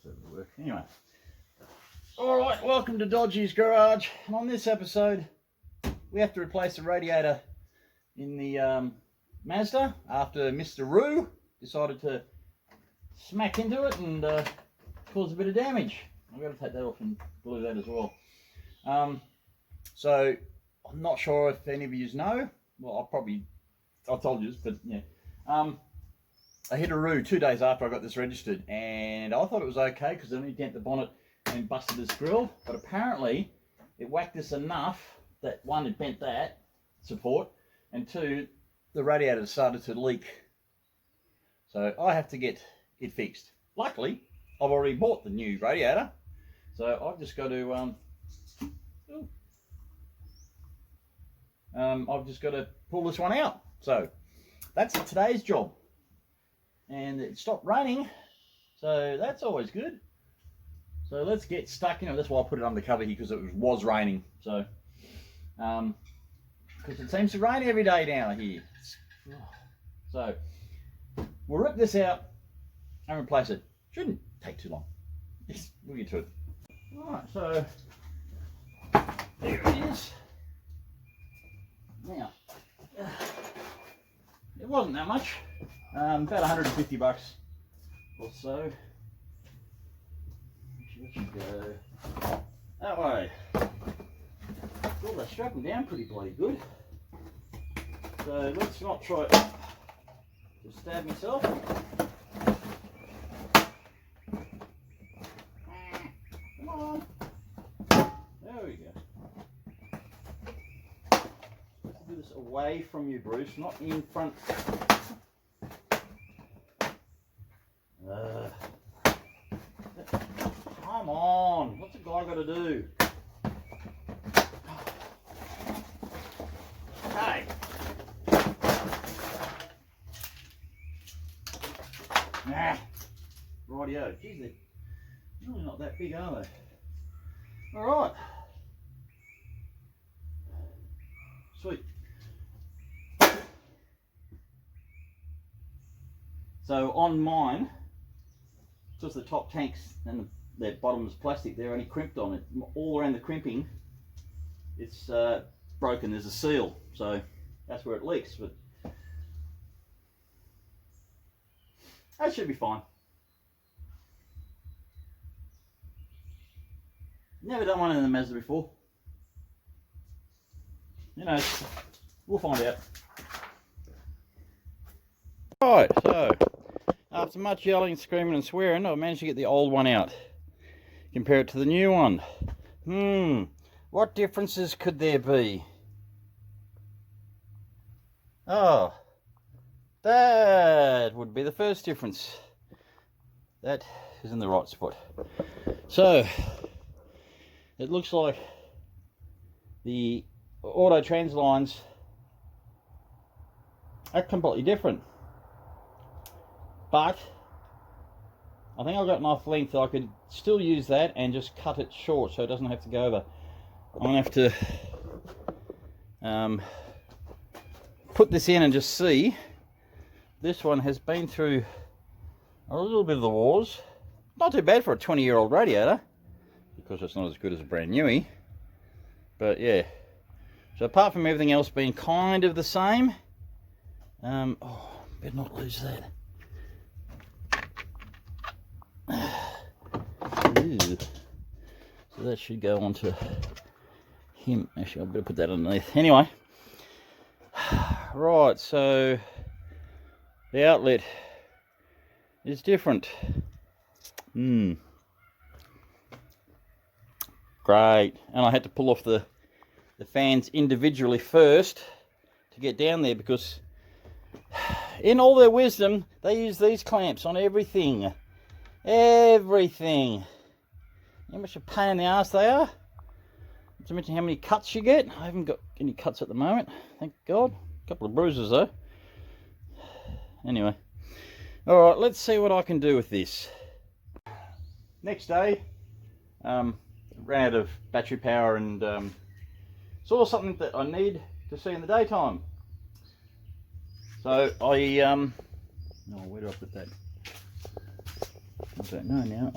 that'll work. Anyway. Alright, welcome to Dodgee's Garage. And on this episode, we have to replace the radiator in the Mazda after Mr. Roo decided to smack into it and cause a bit of damage. I've got to take that off and glue that as well. So, I'm not sure if any of you know. Well, I told you, but yeah. I hit a Roo 2 days after I got this registered, and I thought it was okay because I only dent the bonnet and busted this grill, but apparently it whacked this enough that one, it bent that support, and two, the radiator started to leak. So I have to get it fixed. Luckily, I've already bought the new radiator, so I've just got to pull this one out. So that's today's job. And it stopped raining, so that's always good. So let's get stuck in it. That's why I put it under cover here, because it was raining. So, because it seems to rain every day down here. So we'll rip this out and replace it. Shouldn't take too long. We'll get to it. Alright, so there it is. Now, it wasn't that much. About 150 bucks or so. That should go that way. Well, they're strapping down pretty bloody good. So let's not try to stab myself. Come on. There we go. Let's do this away from you, Bruce, not in front. Come on, what's a guy got to do? Hey. Nah. Rightio. Geez, they're really not that big, are they? Alright. Sweet. So on mine, just the top tanks and the bottom is plastic, they're only crimped on it. All around the crimping, it's broken. There's a seal, so that's where it leaks. But that should be fine. Never done one in the Mazda before. You know, we'll find out. Right, so after much yelling, screaming and swearing, I managed to get the old one out. Compare it to the new one. What differences could there be? Oh, that would be the first difference. That is in the right spot. So, it looks like the auto trans lines are completely different. But I think I've got enough length that I could still use that and just cut it short so it doesn't have to go over. I'm going to have to put this in and just see. This one has been through a little bit of the wars. Not too bad for a 20-year-old radiator, because it's not as good as a brand newie. But yeah. So apart from everything else being kind of the same, oh, better not lose that. Ooh. So that should go on to him. Actually, I better put that underneath. Anyway, right, so the outlet is different. Great. And I had to pull off the fans individually first to get down there, because in all their wisdom, they use these clamps on everything. Everything. How much a pain in the ass they are. Not to mention how many cuts you get. I haven't got any cuts at the moment, thank God. A couple of bruises though. Anyway. Alright, let's see what I can do with this. Next day, ran out of battery power and saw something that I need to see in the daytime. So I, oh, where do I put that? don't know now.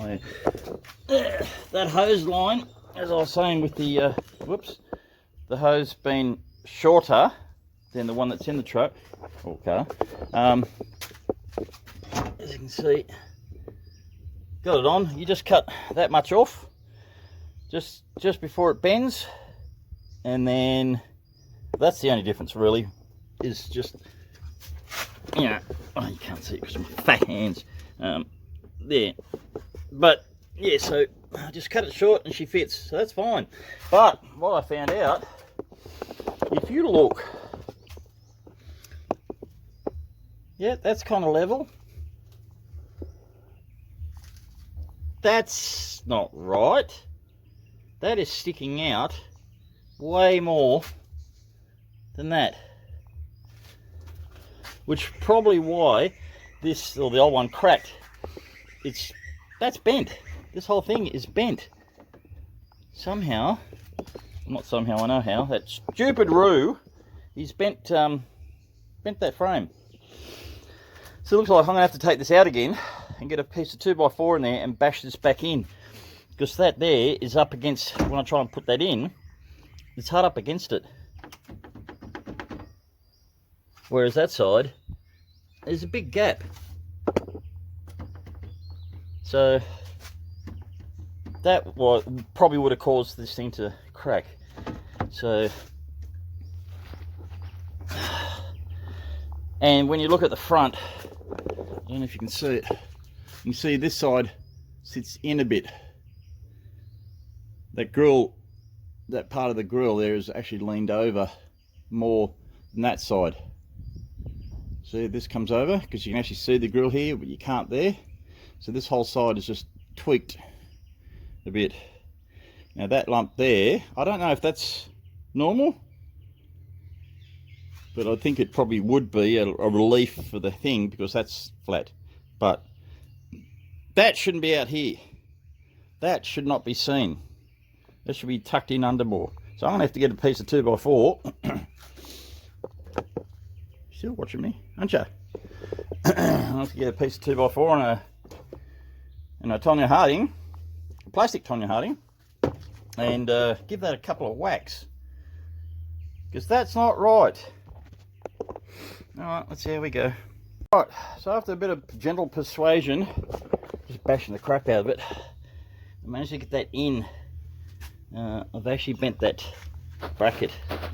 That hose line, as I was saying with the, the hose being shorter than the one that's in the truck, or car. As you can see, got it on. You just cut that much off, just before it bends, and then that's the only difference really, is just, you know, oh, you can't see it because of my fat hands, there, but yeah, so I just cut it short and she fits, so that's fine. But what I found out, if you look, yeah, that's kind of level. That's not right. That is sticking out way more than that, which probably why this, or the old one, cracked. That's bent. This whole thing is bent somehow. Not somehow, I know how. That stupid Roo, he's bent that frame. So it looks like I'm gonna have to take this out again and get a piece of 2x4 in there and bash this back in, because that there is up against, when I try and put that in, it's hard up against it. Whereas that side, there's a big gap. So that probably would have caused this thing to crack. So, and when you look at the front, I don't know if you can see it, you can see this side sits in a bit. That grill, that part of the grill there is actually leaned over more than that side. See, this comes over because you can actually see the grill here, but you can't there. So this whole side is just tweaked a bit. Now that lump there, I don't know if that's normal, but I think it probably would be a relief for the thing because that's flat. But that shouldn't be out here. That should not be seen. That should be tucked in under more. So I'm going to have to get a piece of 2x4. Still watching me, aren't you? I'll have to get a piece of 2x4 and a Tonya Harding, a plastic Tonya Harding, and give that a couple of whacks, because that's not right. Alright, let's see how we go. Right, so after a bit of gentle persuasion, just bashing the crap out of it, I managed to get that in. I've actually bent that bracket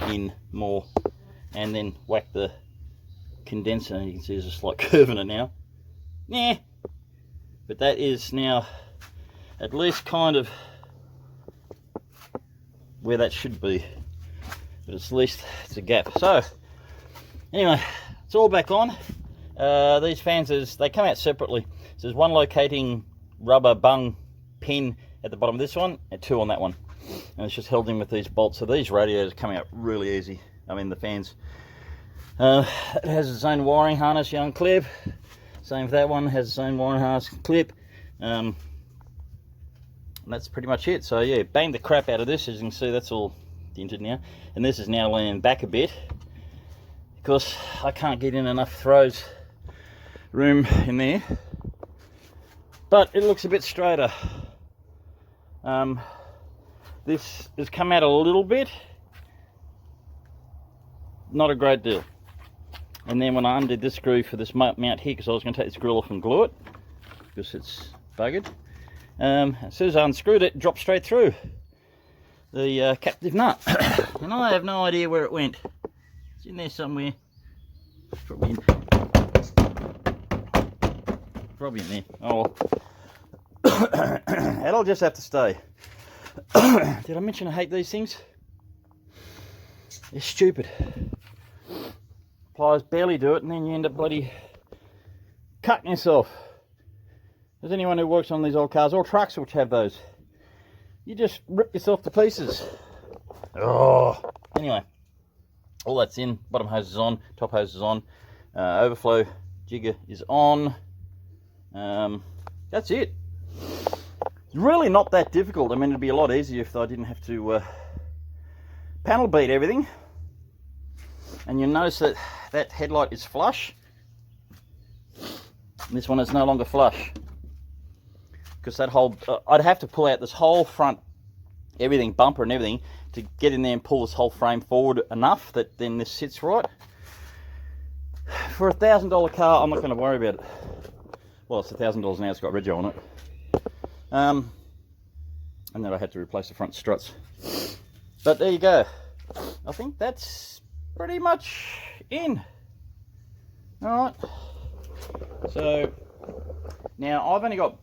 in more and then whacked the condenser. You can see there's a slight curve in it now. Yeah, but that is now at least kind of where that should be, but at least it's a gap. So anyway, it's all back on. These fans, they come out separately. So there's one locating rubber bung pin at the bottom of this one and two on that one, and it's just held in with these bolts. So these radiators come out really easy. I mean, the fans, it has its own wiring harness, young clip. Same for that one, has its own wiring harness clip. And that's pretty much it. So yeah, banged the crap out of this. As you can see, that's all dented now, and this is now leaning back a bit because I can't get in enough throws room in there, but it looks a bit straighter. This has come out a little bit, not a great deal. And then when I undid this screw for this mount here, because I was going to take this grill off and glue it because it's buggered, as soon as I unscrewed it, it dropped straight through the captive nut. And I have no idea where it went. It's in there somewhere. Probably in there. Oh well. That'll just have to stay. Did I mention I hate these things? They're stupid. Pliers barely do it, and then you end up bloody cutting yourself. There's anyone who works on these old cars or trucks which have those, you just rip yourself to pieces. Oh. Anyway, all that's in. Bottom hose is on, top hose is on, overflow jigger is on. That's it. It's really not that difficult. I mean, it'd be a lot easier if I didn't have to panel beat everything. And you'll notice that that headlight is flush. This one is no longer flush. because that whole, I'd have to pull out this whole front, everything, bumper and everything, to get in there and pull this whole frame forward enough that then this sits right. For a $1,000 car, I'm not going to worry about it. Well, it's $1,000 now, it's got rego on it. And then I had to replace the front struts. But there you go. I think that's pretty much in. Alright. So, now I've only got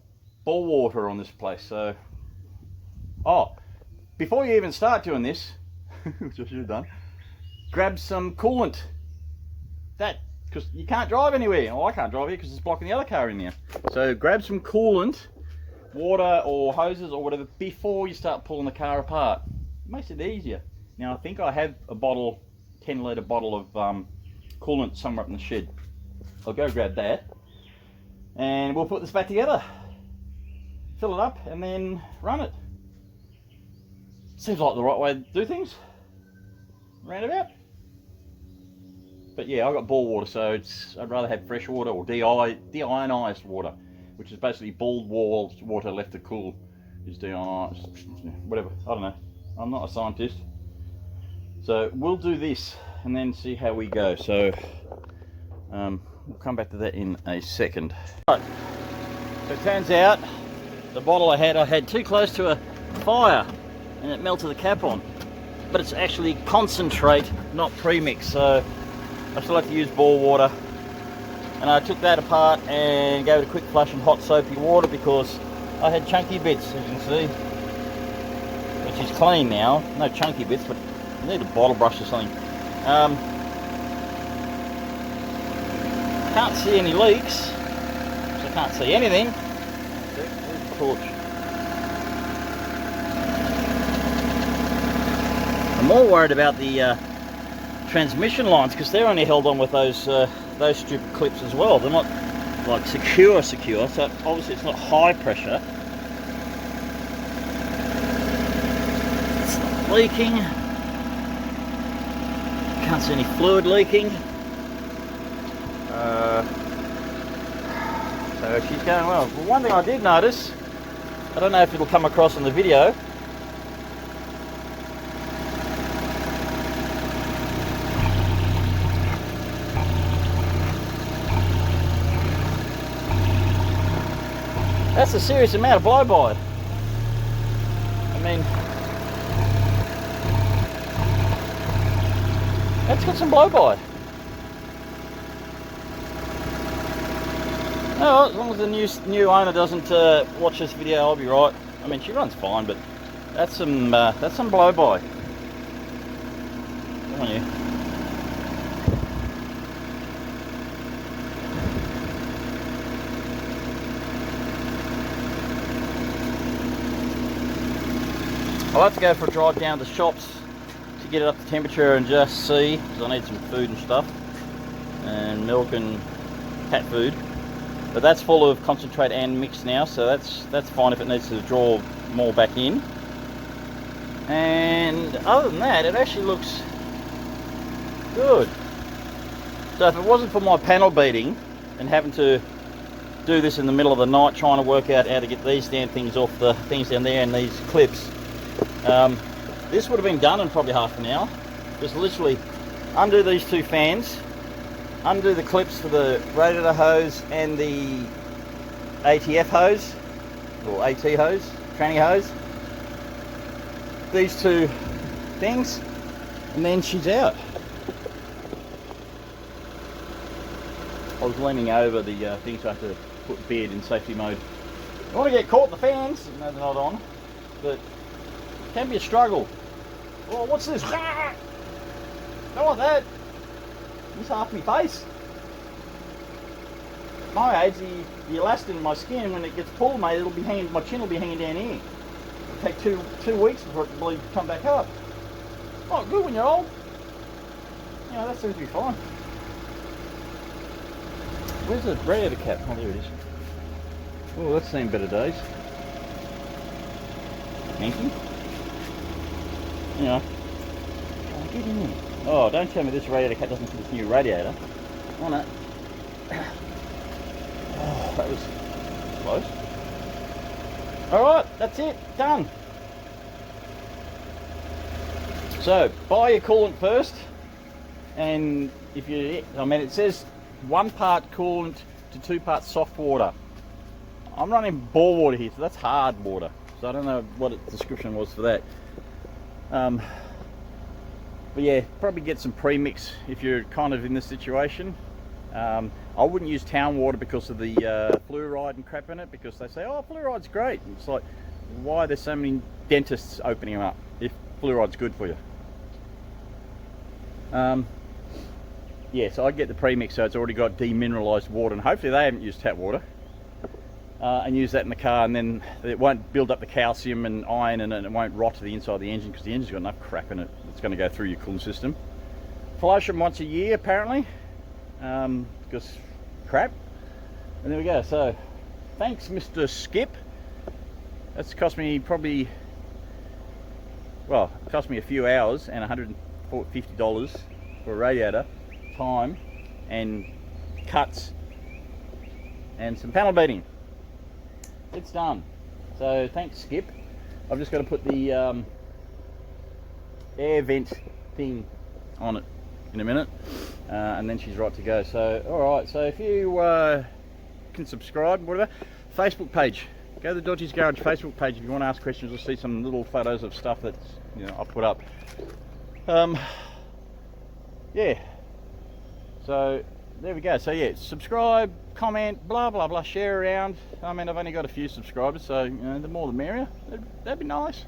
ball water on this place, so... Oh, before you even start doing this, which I should have done, grab some coolant. That, because you can't drive anywhere. Well, I can't drive here because it's blocking the other car in there. So grab some coolant, water or hoses or whatever, before you start pulling the car apart. It makes it easier. Now I think I have a bottle, 10-litre bottle of coolant somewhere up in the shed. I'll go grab that and we'll put this back together. Fill it up and then run it. Seems like the right way to do things. Roundabout. But yeah, I've got ball water, so I'd rather have fresh water or deionized water, which is basically balled water left to cool. Is deionized, whatever, I don't know. I'm not a scientist. So we'll do this and then see how we go. So we'll come back to that in a second. Right. So it turns out the bottle I had too close to a fire and it melted the cap on. But it's actually concentrate, not premix, so I still have to use ball water. And I took that apart and gave it a quick flush in hot soapy water because I had chunky bits, as you can see, which is clean now. No chunky bits, but I need a bottle brush or something. Can't see any leaks, so I can't see anything. Where's the torch? I'm more worried about the transmission lines because they're only held on with those stupid clips as well. They're not like secure, so obviously it's not high pressure. It's not leaking. Can't see any fluid leaking. So she's going well. Well, one thing I did notice, I don't know if it'll come across in the video, that's a serious amount of blow-by. I mean, that's got some blow-by. Oh, as long as the new owner doesn't watch this video, I'll be right. I mean, she runs fine, but that's some blow-by. Come on, you. I'll have to go for a drive down to the shops to get it up to temperature and just see, because I need some food and stuff, and milk and cat food. But that's full of concentrate and mix now, so that's fine if it needs to draw more back in. And other than that, it actually looks good. So if it wasn't for my panel beating and having to do this in the middle of the night, trying to work out how to get these damn things off the things down there and these clips, this would have been done in probably half an hour. Just literally undo these two fans, undo the clips for the radiator hose and the ATF hose, or AT hose, tranny hose. These two things, and then she's out. I was leaning over the thing so I have to put bed in safety mode. I want to get caught in the fans, no they're not on, but it can be a struggle. Oh, what's this? Don't want that. It's half my face. My age, the elastin in my skin, when it gets pulled, mate, it'll be hanging. My chin will be hanging down here. It'll take two weeks for it to bleed to come back up. Oh, good when you're old. You know, that seems to be fine. Where's the radiator cap? Oh, there it is. Oh, that's seen better days. Thank you. You know, get in there. Oh, don't tell me this radiator cap doesn't fit this new radiator. Oh no. Oh, that was close. Alright, that's it, done. So buy your coolant first, and if you, I mean, it says 1 part coolant to 2 parts soft water. I'm running bore water here, so that's hard water, so I don't know what the description was for that. But yeah, probably get some premix if you're kind of in this situation. I wouldn't use town water because of the fluoride and crap in it, because they say, oh, fluoride's great. And it's like, why are there so many dentists opening them up if fluoride's good for you? Yeah, so I get the premix, so it's already got demineralized water, and hopefully they haven't used tap water, and use that in the car, and then it won't build up the calcium and iron, and it won't rot to the inside of the engine, because the engine's got enough crap in it that's going to go through your cooling system. Flush them once a year apparently, because crap. And there we go. So thanks, Mr. Skip. That's cost me probably, well, it cost me a few hours and $150 for a radiator, time and cuts and some panel beating. It's done. So thanks, Skip. I've just got to put the air vent thing on it in a minute, and then she's right to go. So alright, so if you can subscribe, whatever, Facebook page, go to the Dodgee's Garage Facebook page if you want to ask questions or see some little photos of stuff that's, you know, I put up. Yeah, so there we go. So yeah, subscribe, comment, blah blah blah, share around. I mean, I've only got a few subscribers, so you know, the more the merrier. That'd be nice.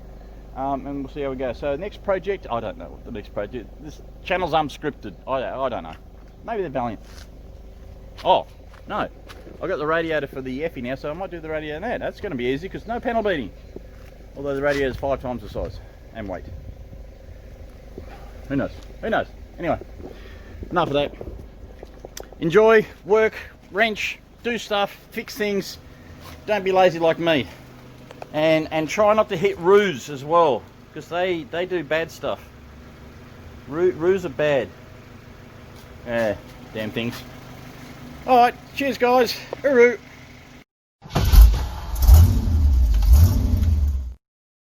And we'll see how we go. So next project, I don't know what the next project. This channel's unscripted. I don't know. Maybe they're Valiant. Oh no, I got the radiator for the Effie now, so I might do the radiator now. That's going to be easy because no panel beating. Although the radiator is 5 times the size and weight. Who knows? Who knows? Anyway, enough of that. Enjoy, work, wrench, do stuff, fix things. Don't be lazy like me. And try not to hit roos as well, because they do bad stuff. Roos are bad. Yeah, damn things. Alright, cheers guys. Hooroo.